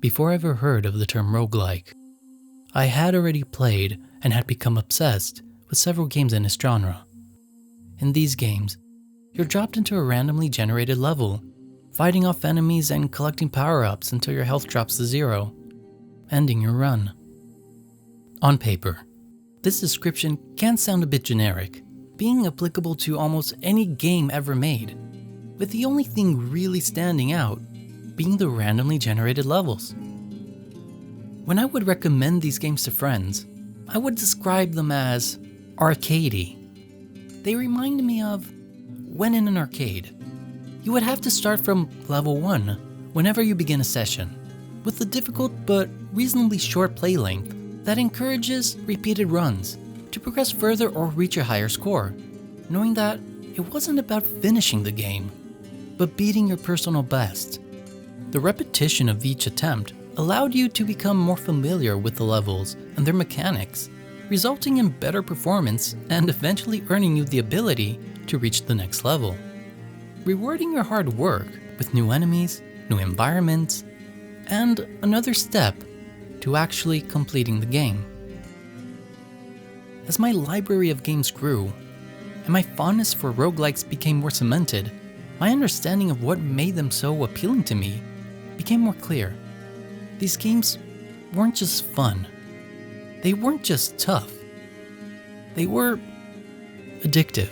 before I ever heard of the term roguelike. I had already played and had become obsessed with several games in this genre. In these games, you're dropped into a randomly generated level, fighting off enemies and collecting power-ups until your health drops to 0, ending your run. On paper, this description can sound a bit generic, being applicable to almost any game ever made, with the only thing really standing out being the randomly generated levels. When I would recommend these games to friends, I would describe them as arcadey. They remind me of when in an arcade, you would have to start from level 1 whenever you begin a session, with a difficult but reasonably short play length that encourages repeated runs to progress further or reach a higher score, knowing that it wasn't about finishing the game, but beating your personal best. The repetition of each attempt allowed you to become more familiar with the levels and their mechanics, resulting in better performance and eventually earning you the ability to reach the next level, rewarding your hard work with new enemies, new environments, and another step to actually completing the game. As my library of games grew, and my fondness for roguelikes became more cemented, my understanding of what made them so appealing to me became more clear. These games weren't just fun. They weren't just tough. They were addictive.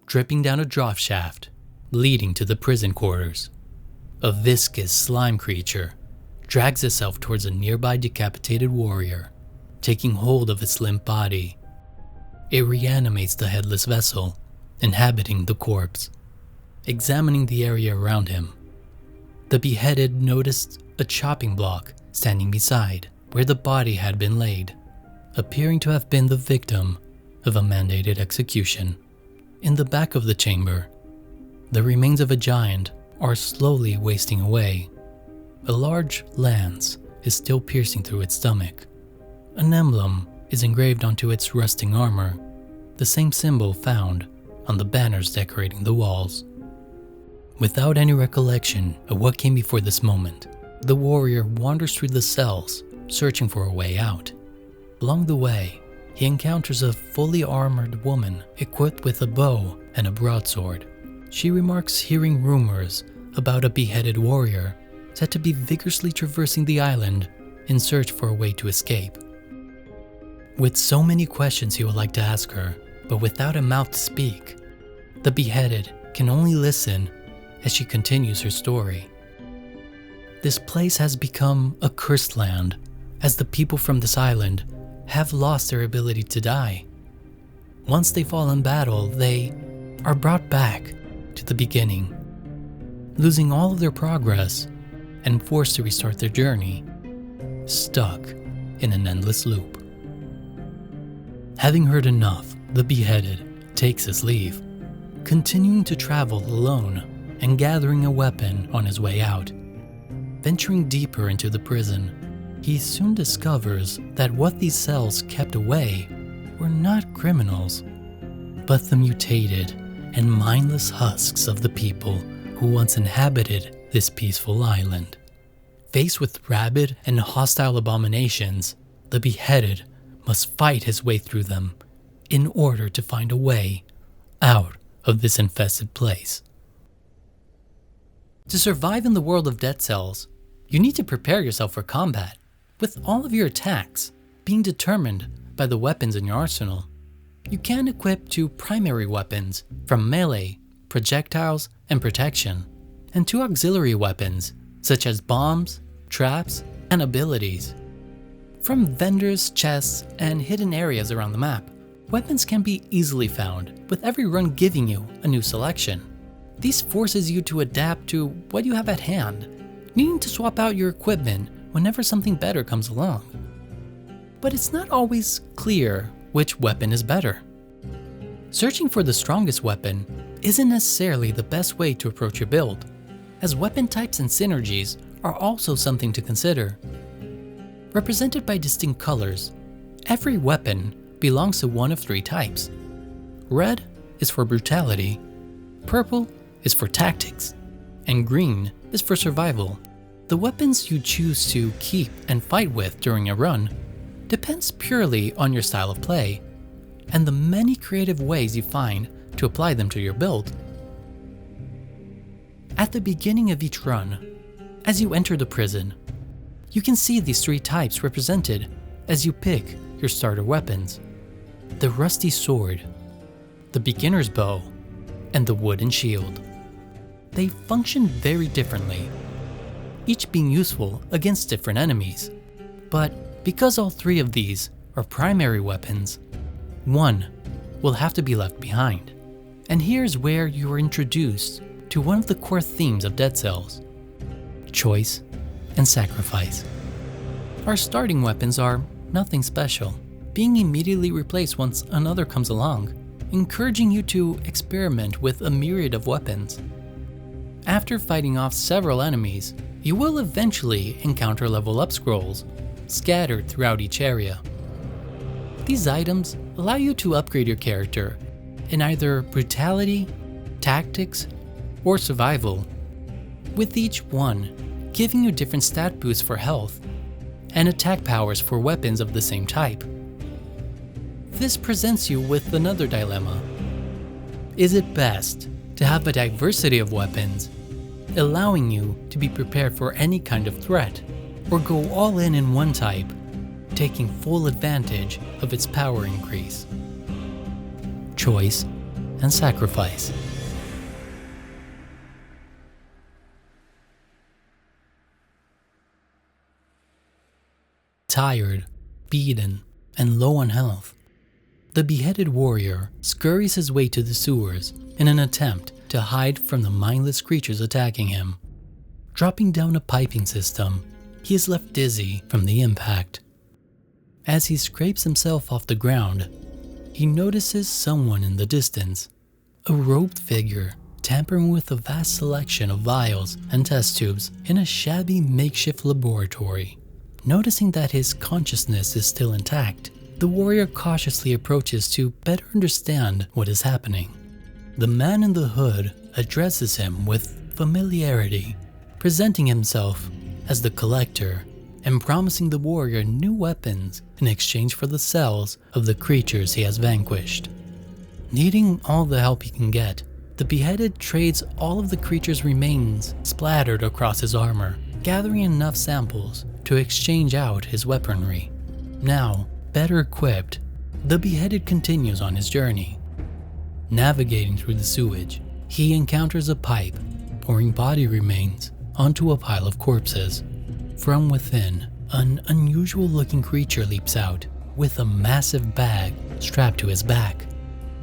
Dripping down a drop shaft, leading to the prison quarters, a viscous slime creature drags itself towards a nearby decapitated warrior, taking hold of its limp body. It reanimates the headless vessel, inhabiting the corpse. Examining the area around him, the beheaded noticed a chopping block standing beside where the body had been laid, appearing to have been the victim of a mandated execution. In the back of the chamber, the remains of a giant are slowly wasting away. A large lance is still piercing through its stomach. An emblem is engraved onto its rusting armor, the same symbol found on the banners decorating the walls. Without any recollection of what came before this moment, the warrior wanders through the cells, searching for a way out. Along the way, he encounters a fully armored woman equipped with a bow and a broadsword. She remarks hearing rumors about a beheaded warrior said to be vigorously traversing the island in search for a way to escape. With so many questions he would like to ask her, but without a mouth to speak, the beheaded can only listen as she continues her story. This place has become a cursed land, as the people from this island have lost their ability to die. Once they fall in battle, they are brought back to the beginning, losing all of their progress and forced to restart their journey, stuck in an endless loop. Having heard enough, the beheaded takes his leave, continuing to travel alone and gathering a weapon on his way out. Venturing deeper into the prison, he soon discovers that what these cells kept away were not criminals, but the mutated and mindless husks of the people who once inhabited this peaceful island. Faced with rabid and hostile abominations, the beheaded must fight his way through them in order to find a way out of this infested place. To survive in the world of dead cells, you need to prepare yourself for combat, with all of your attacks being determined by the weapons in your arsenal. You can equip 2 primary weapons from melee, projectiles, and protection, and 2 auxiliary weapons such as bombs, traps, and abilities. From vendors, chests, and hidden areas around the map, weapons can be easily found, with every run giving you a new selection. This forces you to adapt to what you have at hand, needing to swap out your equipment whenever something better comes along. But it's not always clear which weapon is better. Searching for the strongest weapon isn't necessarily the best way to approach your build, as weapon types and synergies are also something to consider. Represented by distinct colors, Every weapon belongs to one of three types. Red is for brutality, purple is for tactics, and green is for survival. The weapons you choose to keep and fight with during a run depends purely on your style of play and the many creative ways you find to apply them to your build. At the beginning of each run, as you enter the prison, you can see these three types represented as you pick your starter weapons: the rusty sword, the beginner's bow, and the wooden shield. They function very differently, each being useful against different enemies. But because all three of these are primary weapons, one will have to be left behind. And here's where you are introduced to one of the core themes of Dead Cells: choice and sacrifice. Our starting weapons are nothing special, being immediately replaced once another comes along, encouraging you to experiment with a myriad of weapons. After fighting off several enemies, you will eventually encounter level up scrolls scattered throughout each area. These items allow you to upgrade your character in either brutality, tactics, or survival, with each one giving you different stat boosts for health and attack powers for weapons of the same type. This presents you with another dilemma. Is it best to have a diversity of weapons, allowing you to be prepared for any kind of threat, or go all in one type, taking full advantage of its power increase? Choice and sacrifice. Tired, beaten, and low on health, the beheaded warrior scurries his way to the sewers in an attempt to hide from the mindless creatures attacking him. Dropping down a piping system, he is left dizzy from the impact. As he scrapes himself off the ground, he notices someone in the distance, a robed figure tampering with a vast selection of vials and test tubes in a shabby makeshift laboratory. Noticing that his consciousness is still intact, the warrior cautiously approaches to better understand what is happening. The man in the hood addresses him with familiarity, presenting himself as the collector and promising the warrior new weapons in exchange for the cells of the creatures he has vanquished. Needing all the help he can get, the beheaded trades all of the creature's remains splattered across his armor, gathering enough samples to exchange out his weaponry. Now, better equipped, the beheaded continues on his journey. Navigating through the sewage, he encounters a pipe, pouring body remains onto a pile of corpses. From within, an unusual-looking creature leaps out, with a massive bag strapped to his back.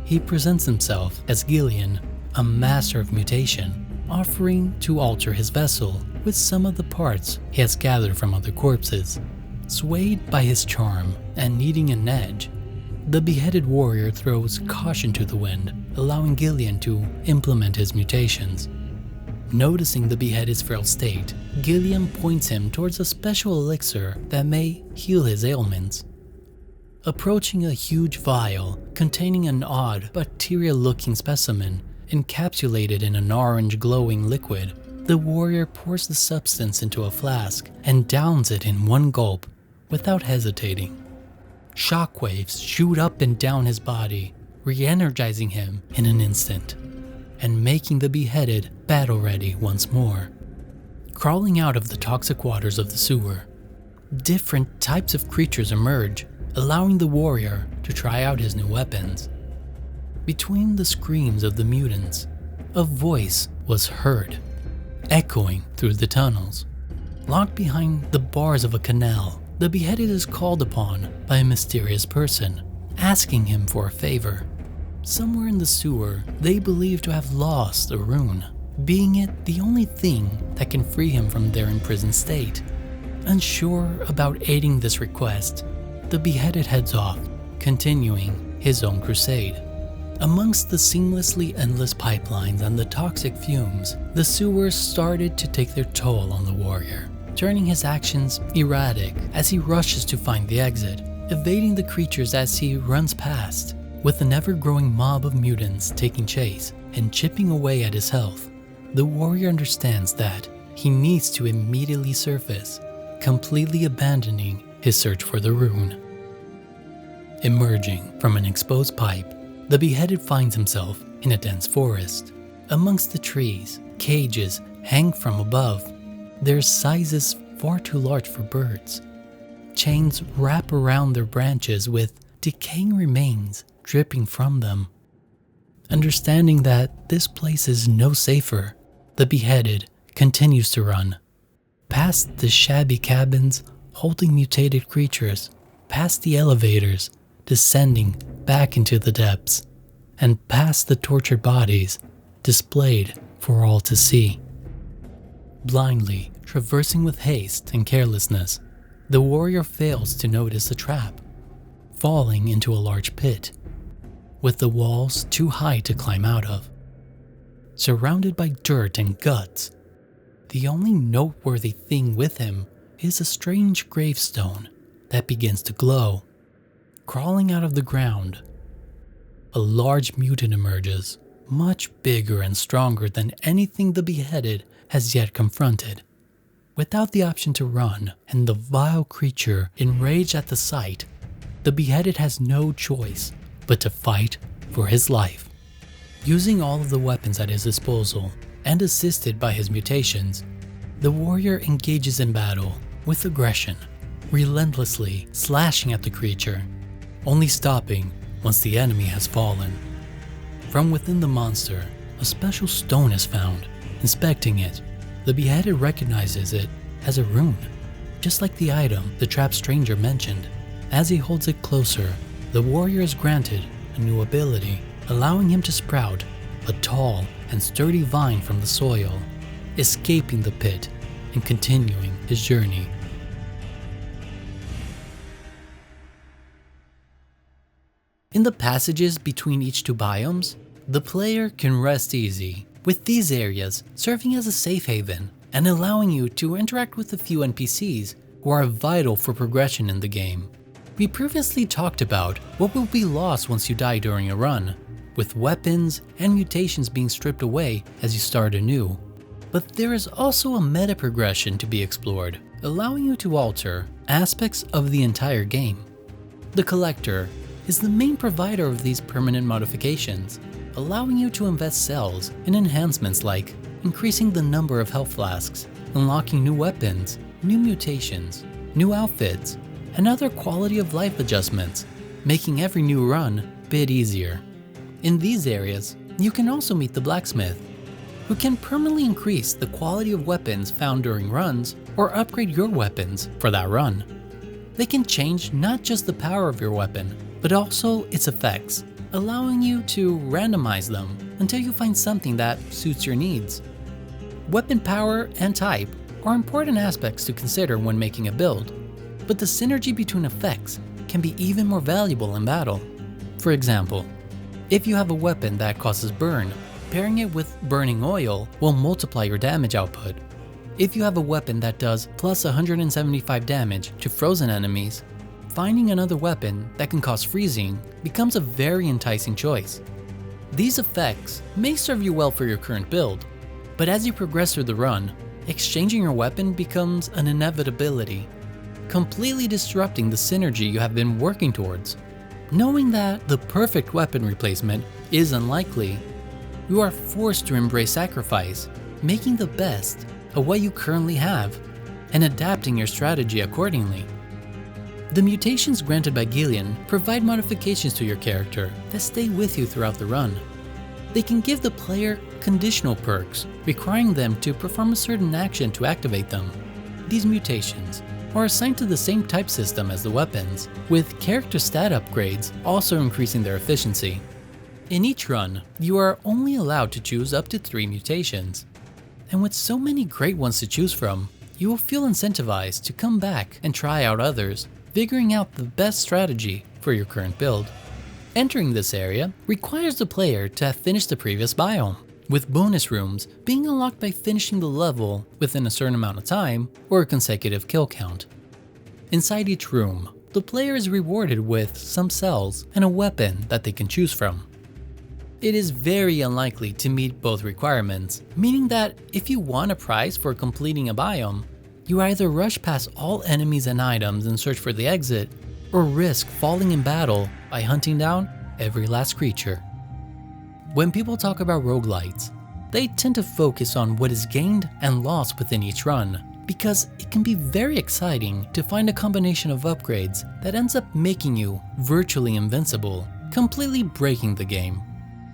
He presents himself as Gillian, a master of mutation, offering to alter his vessel with some of the parts he has gathered from other corpses. Swayed by his charm and needing an edge, the beheaded warrior throws caution to the wind, allowing Gillian to implement his mutations. Noticing the beheaded's frail state, Gillian points him towards a special elixir that may heal his ailments. Approaching a huge vial containing an odd, bacteria-looking specimen encapsulated in an orange glowing liquid, the warrior pours the substance into a flask and downs it in one gulp without hesitating. Shockwaves shoot up and down his body, re-energizing him in an instant, and making the beheaded battle-ready once more. Crawling out of the toxic waters of the sewer, different types of creatures emerge, allowing the warrior to try out his new weapons. Between the screams of the mutants, a voice was heard, echoing through the tunnels. Locked behind the bars of a canal, the beheaded is called upon by a mysterious person, asking him for a favor. Somewhere in the sewer, they believe to have lost a rune, being it the only thing that can free him from their imprisoned state. Unsure about aiding this request, the beheaded heads off, continuing his own crusade. Amongst the seamlessly endless pipelines and the toxic fumes, the sewers started to take their toll on the warrior, turning his actions erratic as he rushes to find the exit. evading the creatures as he runs past, with an ever-growing mob of mutants taking chase and chipping away at his health. The warrior understands that he needs to immediately surface, completely abandoning his search for the rune. Emerging from an exposed pipe, the beheaded finds himself in a dense forest. Amongst the trees, cages hang from above, their sizes far too large for birds. Chains wrap around their branches with decaying remains dripping from them. Understanding that this place is no safer, the beheaded continues to run. Past the shabby cabins holding mutated creatures, past the elevators descending back into the depths, and past the tortured bodies displayed for all to see. Blindly traversing with haste and carelessness, the warrior fails to notice a trap, falling into a large pit, with the walls too high to climb out of. Surrounded by dirt and guts, the only noteworthy thing with him is a strange gravestone that begins to glow. Crawling out of the ground, a large mutant emerges, much bigger and stronger than anything the beheaded has yet confronted. Without the option to run, and the vile creature enraged at the sight, the beheaded has no choice but to fight for his life. Using all of the weapons at his disposal, and assisted by his mutations, the warrior engages in battle with aggression, relentlessly slashing at the creature, only stopping once the enemy has fallen. From within the monster, a special stone is found. Inspecting it, the beheaded recognizes it as a rune, just like the item the trapped stranger mentioned. As he holds it closer, the warrior is granted a new ability, allowing him to sprout a tall and sturdy vine from the soil, escaping the pit and continuing his journey. In the passages between each two biomes, the player can rest easy, with these areas serving as a safe haven and allowing you to interact with a few NPCs who are vital for progression in the game. We previously talked about what will be lost once you die during a run, with weapons and mutations being stripped away as you start anew. But there is also a meta progression to be explored, allowing you to alter aspects of the entire game. The Collector is the main provider of these permanent modifications, allowing you to invest cells in enhancements like increasing the number of health flasks, unlocking new weapons, new mutations, new outfits, and other quality of life adjustments, making every new run a bit easier. In these areas, you can also meet the blacksmith, who can permanently increase the quality of weapons found during runs or upgrade your weapons for that run. They can change not just the power of your weapon, but also its effects, allowing you to randomize them until you find something that suits your needs. Weapon power and type are important aspects to consider when making a build, but the synergy between effects can be even more valuable in battle. For example, if you have a weapon that causes burn, pairing it with burning oil will multiply your damage output. If you have a weapon that does plus 175 damage to frozen enemies, finding another weapon that can cause freezing becomes a very enticing choice. These effects may serve you well for your current build, but as you progress through the run, exchanging your weapon becomes an inevitability, completely disrupting the synergy you have been working towards. Knowing that the perfect weapon replacement is unlikely, you are forced to embrace sacrifice, making the best of what you currently have, and adapting your strategy accordingly. The mutations granted by Gillian provide modifications to your character that stay with you throughout the run. They can give the player conditional perks, requiring them to perform a certain action to activate them. These mutations are assigned to the same type system as the weapons, with character stat upgrades also increasing their efficiency. In each run, you are only allowed to choose up to 3 mutations, and with so many great ones to choose from, you will feel incentivized to come back and try out others, figuring out the best strategy for your current build. Entering this area requires the player to have finished the previous biome, with bonus rooms being unlocked by finishing the level within a certain amount of time or a consecutive kill count. Inside each room the player is rewarded with some cells and a weapon that they can choose from. It is very unlikely to meet both requirements, meaning that if you want a prize for completing a biome, you either rush past all enemies and items and search for the exit, or risk falling in battle by hunting down every last creature. When people talk about roguelites, they tend to focus on what is gained and lost within each run, because it can be very exciting to find a combination of upgrades that ends up making you virtually invincible, completely breaking the game.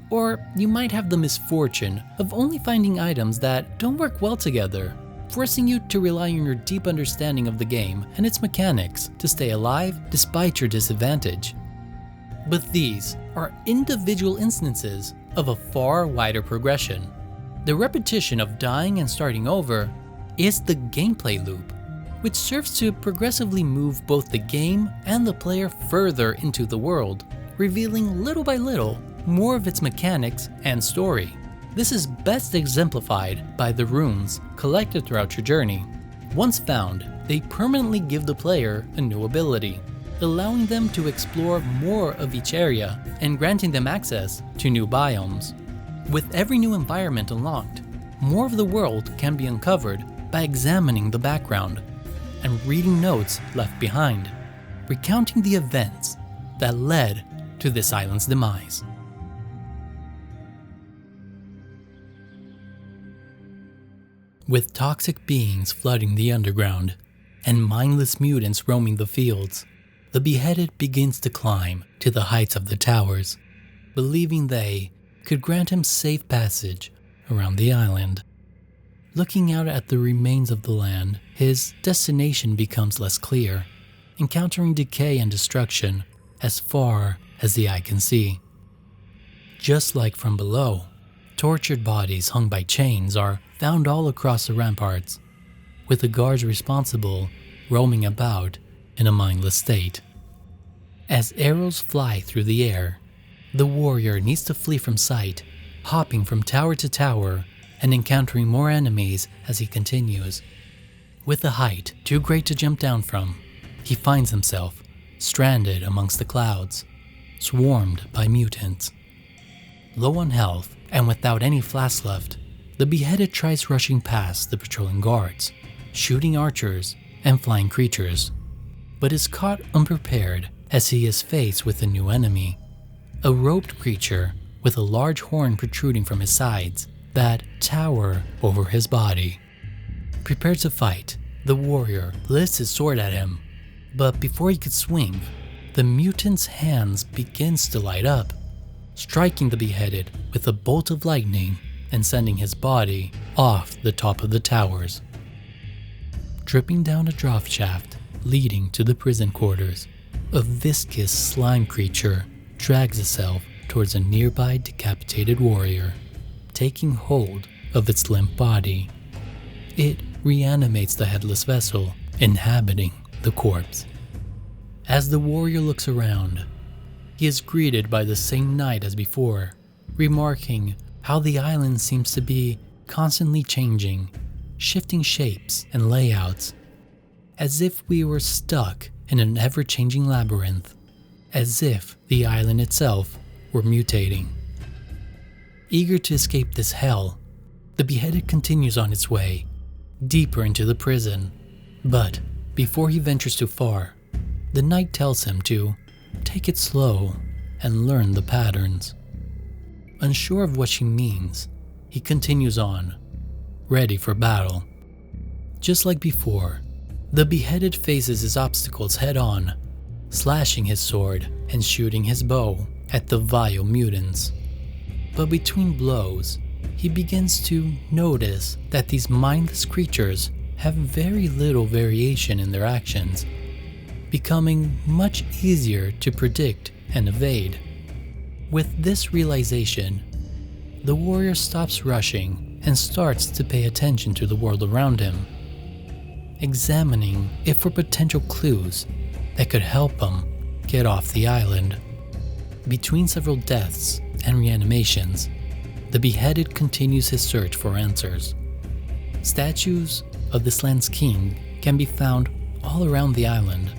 Or you might have the misfortune of only finding items that don't work well together, forcing you to rely on your deep understanding of the game and its mechanics to stay alive despite your disadvantage. But these are individual instances of a far wider progression. The repetition of dying and starting over is the gameplay loop, which serves to progressively move both the game and the player further into the world, revealing little by little more of its mechanics and story. This is best exemplified by the runes collected throughout your journey. Once found, they permanently give the player a new ability, allowing them to explore more of each area and granting them access to new biomes. With every new environment unlocked, more of the world can be uncovered by examining the background and reading notes left behind, recounting the events that led to this island's demise. With toxic beings flooding the underground and mindless mutants roaming the fields, the beheaded begins to climb to the heights of the towers, believing they could grant him safe passage around the island. Looking out at the remains of the land, his destination becomes less clear, encountering decay and destruction as far as the eye can see. Just like from below, tortured bodies hung by chains are found all across the ramparts, with the guards responsible roaming about in a mindless state. As arrows fly through the air, the warrior needs to flee from sight, hopping from tower to tower and encountering more enemies as he continues. With a height too great to jump down from, he finds himself stranded amongst the clouds, swarmed by mutants. Low on health and without any flasks left, the beheaded tries rushing past the patrolling guards, shooting archers and flying creatures, but is caught unprepared as he is faced with a new enemy, a robed creature with a large horn protruding from his sides that tower over his body. Prepared to fight, the warrior lifts his sword at him, but before he could swing, the mutant's hands begins to light up, striking the beheaded with a bolt of lightning and sending his body off the top of the towers. Dripping down a drop shaft leading to the prison quarters, a viscous slime creature drags itself towards a nearby decapitated warrior, taking hold of its limp body. It reanimates the headless vessel, inhabiting the corpse. As the warrior looks around, he is greeted by the same knight as before, remarking how the island seems to be constantly changing, shifting shapes and layouts, as if we were stuck in an ever-changing labyrinth, as if the island itself were mutating. Eager to escape this hell, the beheaded continues on its way, deeper into the prison, but before he ventures too far, the knight tells him to take it slow and learn the patterns. Unsure of what she means, he continues on, ready for battle. Just like before, the beheaded faces his obstacles head-on, slashing his sword and shooting his bow at the vile mutants. But between blows, he begins to notice that these mindless creatures have very little variation in their actions, becoming much easier to predict and evade. With this realization, the warrior stops rushing and starts to pay attention to the world around him, examining it for potential clues that could help him get off the island. Between several deaths and reanimations, the beheaded continues his search for answers. Statues of this land's king can be found all around the island,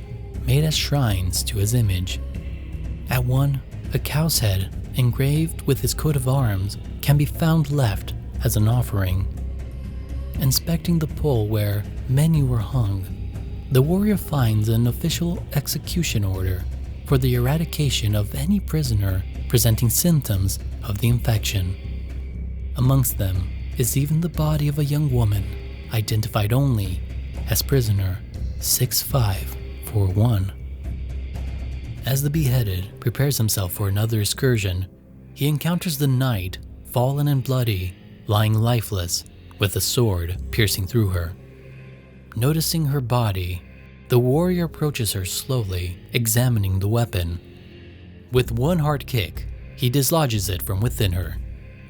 made as shrines to his image. At one, a cow's head engraved with his coat of arms can be found left as an offering. Inspecting the pole where many were hung, the warrior finds an official execution order for the eradication of any prisoner presenting symptoms of the infection. Amongst them is even the body of a young woman, identified only as prisoner 6541. As the beheaded prepares himself for another excursion, he encounters the knight, fallen and bloody, lying lifeless, with a sword piercing through her. Noticing her body, the warrior approaches her slowly, examining the weapon. With one hard kick, he dislodges it from within her,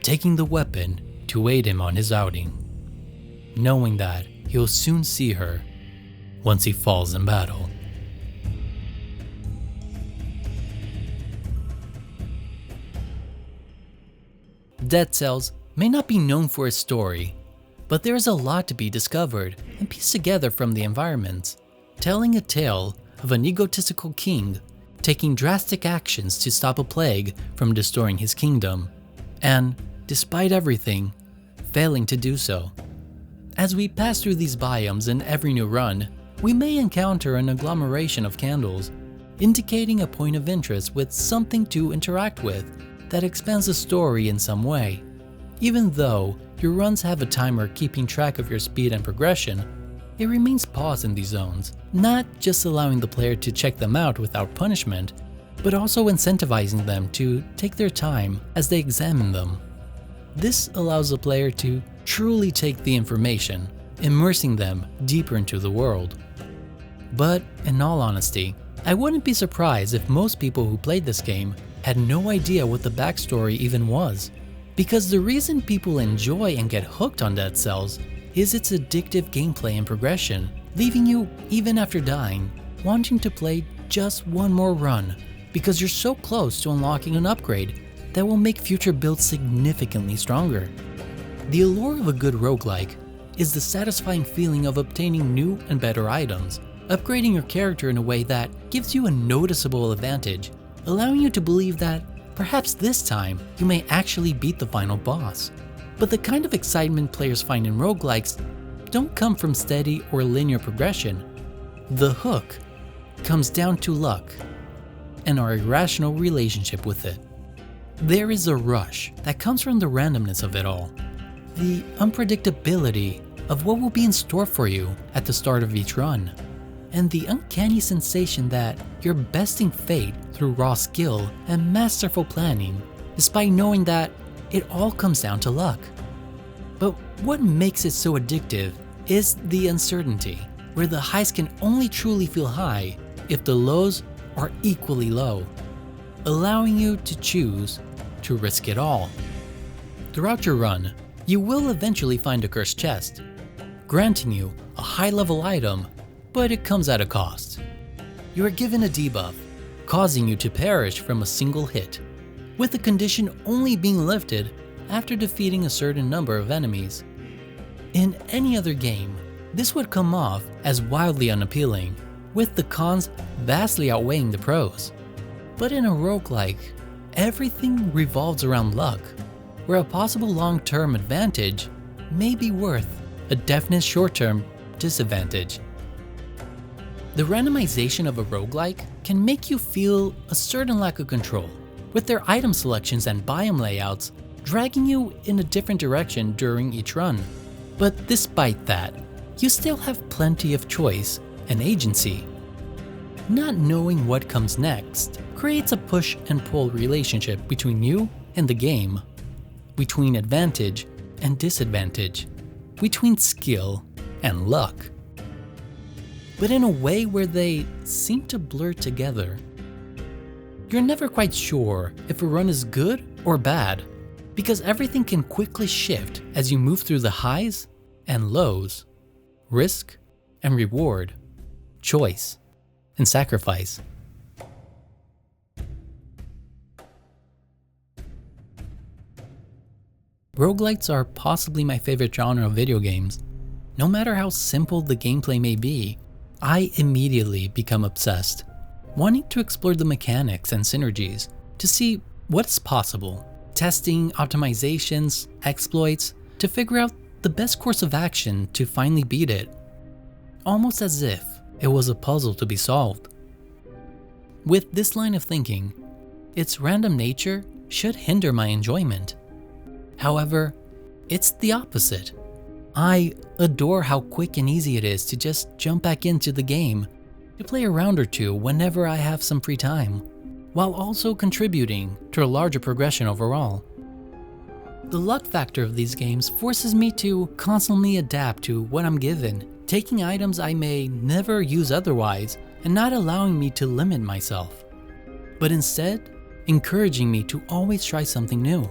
taking the weapon to aid him on his outing, knowing that he'll soon see her once he falls in battle. Dead Cells may not be known for its story, but there is a lot to be discovered and pieced together from the environments, telling a tale of an egotistical king taking drastic actions to stop a plague from destroying his kingdom, and, despite everything, failing to do so. As we pass through these biomes in every new run, we may encounter an agglomeration of candles, indicating a point of interest with something to interact with that expands the story in some way. Even though your runs have a timer keeping track of your speed and progression, it remains paused in these zones, not just allowing the player to check them out without punishment, but also incentivizing them to take their time as they examine them. This allows the player to truly take the information, immersing them deeper into the world. But in all honesty, I wouldn't be surprised if most people who played this game had no idea what the backstory even was, because the reason people enjoy and get hooked on Dead Cells is its addictive gameplay and progression, leaving you, even after dying, wanting to play just one more run because you're so close to unlocking an upgrade that will make future builds significantly stronger. The allure of a good roguelike is the satisfying feeling of obtaining new and better items, upgrading your character in a way that gives you a noticeable advantage, allowing you to believe that perhaps this time you may actually beat the final boss. But the kind of excitement players find in roguelikes don't come from steady or linear progression. The hook comes down to luck and our irrational relationship with it. There is a rush that comes from the randomness of it all, the unpredictability of what will be in store for you at the start of each run, and the uncanny sensation that you're besting fate through raw skill and masterful planning, despite knowing that it all comes down to luck. But what makes it so addictive is the uncertainty, where the highs can only truly feel high if the lows are equally low, allowing you to choose to risk it all. Throughout your run, you will eventually find a cursed chest, granting you a high-level item, but it comes at a cost. You are given a debuff, causing you to perish from a single hit, with the condition only being lifted after defeating a certain number of enemies. In any other game, this would come off as wildly unappealing, with the cons vastly outweighing the pros. But in a roguelike, everything revolves around luck, where a possible long-term advantage may be worth a definite short-term disadvantage. The randomization of a roguelike can make you feel a certain lack of control, with their item selections and biome layouts dragging you in a different direction during each run. But despite that, you still have plenty of choice and agency. Not knowing what comes next creates a push and pull relationship between you and the game, between advantage and disadvantage, between skill and luck, but in a way where they seem to blur together. You're never quite sure if a run is good or bad, because everything can quickly shift as you move through the highs and lows, risk and reward, choice and sacrifice. Roguelites are possibly my favorite genre of video games. No matter how simple the gameplay may be, I immediately become obsessed, wanting to explore the mechanics and synergies to see what is possible, testing optimizations, exploits, to figure out the best course of action to finally beat it, almost as if it was a puzzle to be solved. With this line of thinking, its random nature should hinder my enjoyment. However, it's the opposite. I adore how quick and easy it is to just jump back into the game, to play a round or two whenever I have some free time, while also contributing to a larger progression overall. The luck factor of these games forces me to constantly adapt to what I'm given, taking items I may never use otherwise and not allowing me to limit myself, but instead encouraging me to always try something new.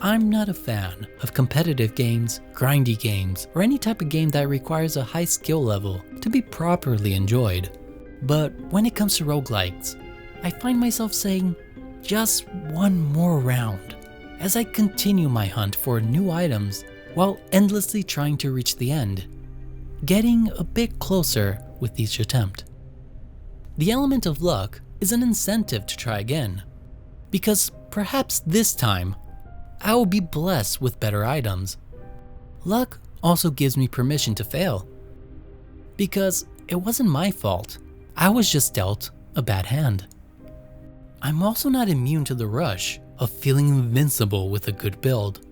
I'm not a fan of competitive games, grindy games, or any type of game that requires a high skill level to be properly enjoyed. But when it comes to roguelikes, I find myself saying, just one more round, as I continue my hunt for new items while endlessly trying to reach the end, getting a bit closer with each attempt. The element of luck is an incentive to try again, because perhaps this time I will be blessed with better items. Luck also gives me permission to fail, because it wasn't my fault. I was just dealt a bad hand. I'm also not immune to the rush of feeling invincible with a good build.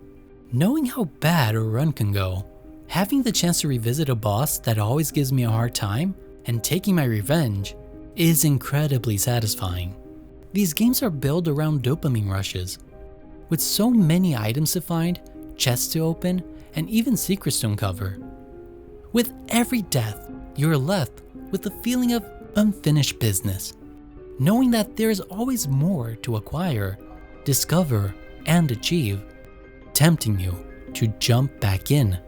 Knowing how bad a run can go, having the chance to revisit a boss that always gives me a hard time, and taking my revenge is incredibly satisfying. These games are built around dopamine rushes. With so many items to find, chests to open, and even secrets to uncover. With every death, you're left with the feeling of unfinished business, knowing that there is always more to acquire, discover, and achieve, tempting you to jump back in.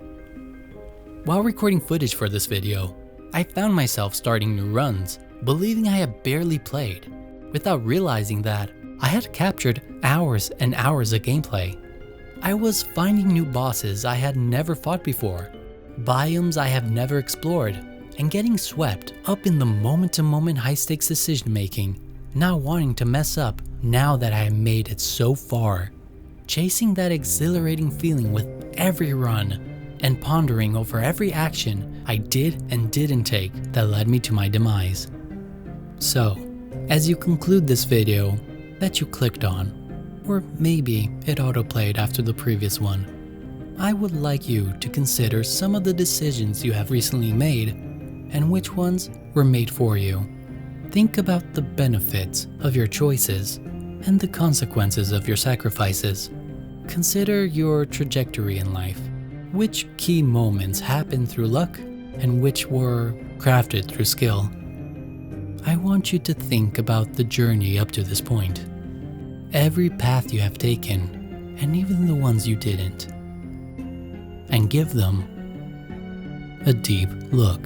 While recording footage for this video, I found myself starting new runs, believing I had barely played, without realizing that I had captured hours and hours of gameplay. I was finding new bosses I had never fought before, biomes I have never explored, and getting swept up in the moment-to-moment high-stakes decision-making, not wanting to mess up now that I had made it so far, chasing that exhilarating feeling with every run, and pondering over every action I did and didn't take that led me to my demise. So, as you conclude this video that you clicked on, or maybe it autoplayed after the previous one, I would like you to consider some of the decisions you have recently made and which ones were made for you. Think about the benefits of your choices and the consequences of your sacrifices. Consider your trajectory in life. Which key moments happened through luck and which were crafted through skill? I want you to think about the journey up to this point. Every path you have taken, and even the ones you didn't. And give them a deep look.